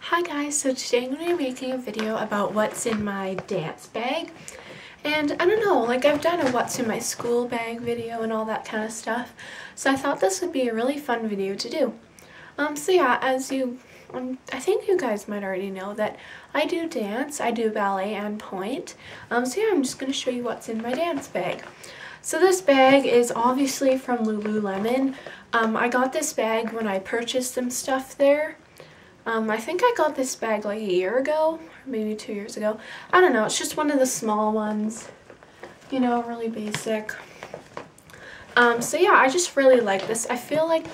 Hi guys, so today I'm going to be making a video about what's in my dance bag. And I don't know, like I've done a what's in my school bag video and all that kind of stuff. So I thought this would be a really fun video to do. So yeah, I think you guys might already know that I do dance, I do ballet and pointe. So yeah, I'm just going to show you what's in my dance bag. So this bag is obviously from Lululemon. I got this bag when I purchased some stuff there. I think I got this bag like a year ago, or maybe 2 years ago. I don't know, it's just one of the small ones, you know, really basic. So yeah, I just really like this. I feel like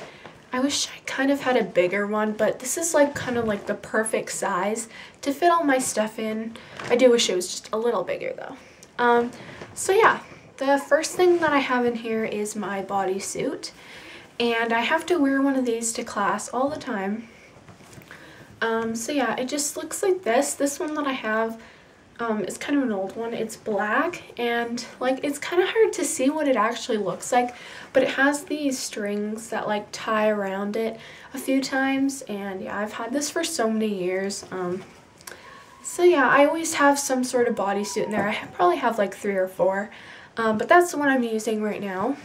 I wish I kind of had a bigger one, but this is like kind of like the perfect size to fit all my stuff in. I do wish it was just a little bigger though. So yeah, the first thing that I have in here is my bodysuit, and I have to wear one of these to class all the time. So yeah, it just looks like this. This one that I have is kind of an old one. It's black, and like it's kind of hard to see what it actually looks like, but it has these strings that like tie around it a few times, and yeah, I've had this for so many years. So yeah, I always have some sort of bodysuit in there. I probably have like 3 or 4, but that's the one I'm using right now.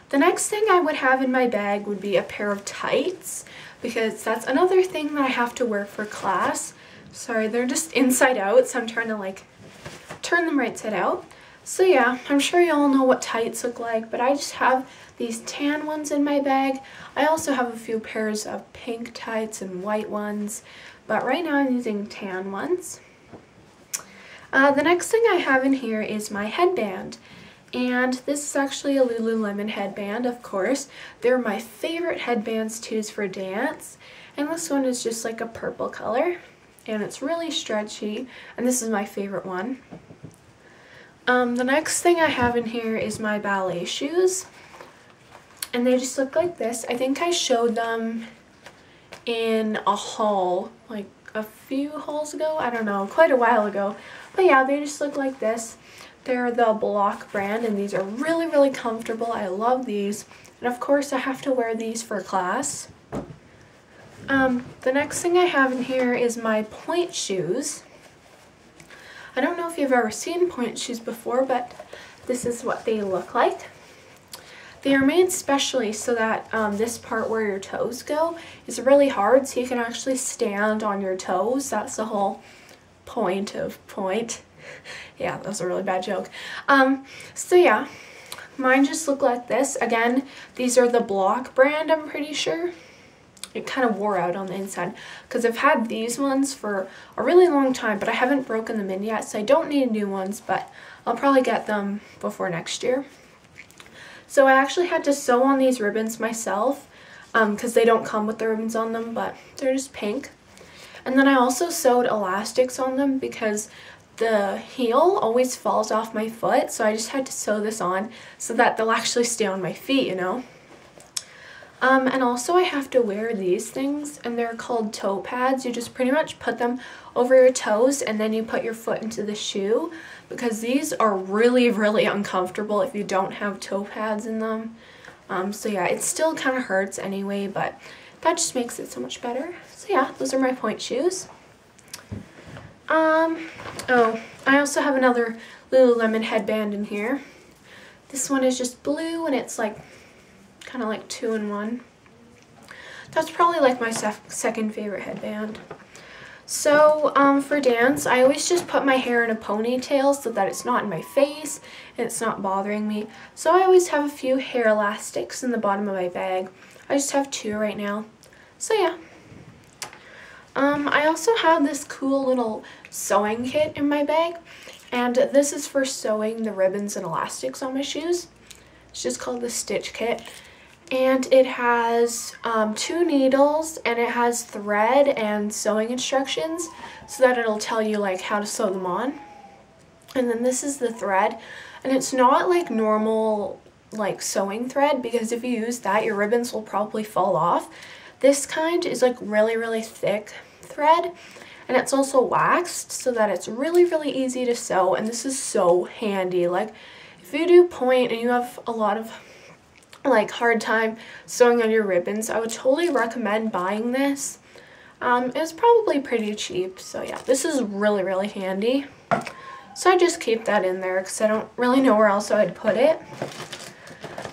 The next thing I would have in my bag would be a pair of tights, because that's another thing that I have to wear for class. Sorry, they're just inside out, so I'm trying to like turn them right side out. So yeah, I'm sure you all know what tights look like, but I just have these tan ones in my bag. I also have a few pairs of pink tights and white ones, but right now I'm using tan ones. The next thing I have in here is my headband. And this is actually a Lululemon headband, of course. They're my favorite headbands to use for dance. And this one is just like a purple color. And it's really stretchy. And this is my favorite one. The next thing I have in here is my ballet shoes. And they just look like this. I think I showed them in a haul, like a few hauls ago. I don't know, quite a while ago. But yeah, they just look like this. They're the Block brand, and these are really, really comfortable. I love these. And of course, I have to wear these for class. The next thing I have in here is my pointe shoes. I don't know if you've ever seen pointe shoes before, but this is what they look like. They are made specially so that this part where your toes go is really hard, so you can actually stand on your toes. That's the whole point of pointe. Yeah, that was a really bad joke. So yeah, mine just look like this. Again, these are the Block brand, I'm pretty sure. It kind of wore out on the inside because I've had these ones for a really long time, but I haven't broken them in yet, so I don't need new ones, but I'll probably get them before next year. So I actually had to sew on these ribbons myself because they don't come with the ribbons on them, but they're just pink. And then I also sewed elastics on them because the heel always falls off my foot, so I just had to sew this on so that they'll actually stay on my feet, you know. And also I have to wear these things, and they're called toe pads. You just pretty much put them over your toes, and then you put your foot into the shoe, because these are really, really uncomfortable if you don't have toe pads in them. So yeah, it still kind of hurts anyway, but that just makes it so much better. So yeah, those are my pointe shoes. Oh, I also have another Lululemon headband in here. This one is just blue, and it's like kind of like 2-in-1. That's probably like my second favorite headband. So for dance, I always just put my hair in a ponytail so that it's not in my face and it's not bothering me. So I always have a few hair elastics in the bottom of my bag. I just have 2 right now. So yeah. I also have this cool little sewing kit in my bag, and this is for sewing the ribbons and elastics on my shoes. It's just called the Stitch Kit, and it has 2 needles, and it has thread and sewing instructions so that it'll tell you like how to sew them on. And then this is the thread, and it's not like normal like sewing thread, because if you use that, your ribbons will probably fall off. This kind is like really, really thick thread, and it's also waxed so that it's really, really easy to sew, and this is so handy. Like if you do pointe and you have a lot of like hard time sewing on your ribbons, I would totally recommend buying this. It was probably pretty cheap, so yeah, this is really, really handy. So I just keep that in there because I don't really know where else I'd put it.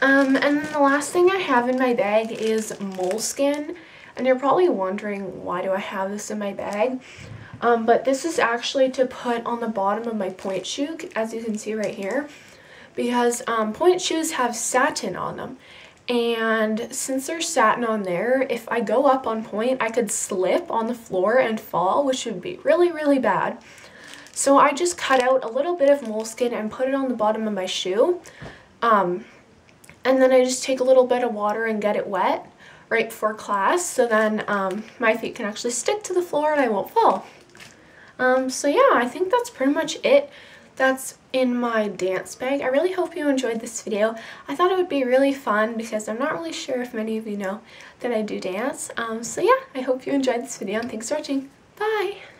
And then the last thing I have in my bag is Moleskine. And you're probably wondering, why do I have this in my bag? But this is actually to put on the bottom of my pointe shoe, as you can see right here. Because pointe shoes have satin on them. And since there's satin on there, if I go up on pointe, I could slip on the floor and fall, which would be really, really bad. So I just cut out a little bit of Moleskine and put it on the bottom of my shoe. And then I just take a little bit of water and get it wet right before class, so then my feet can actually stick to the floor and I won't fall. So yeah, I think that's pretty much it. That's in my dance bag. I really hope you enjoyed this video. I thought it would be really fun because I'm not really sure if many of you know that I do dance. So yeah, I hope you enjoyed this video and thanks for watching. Bye!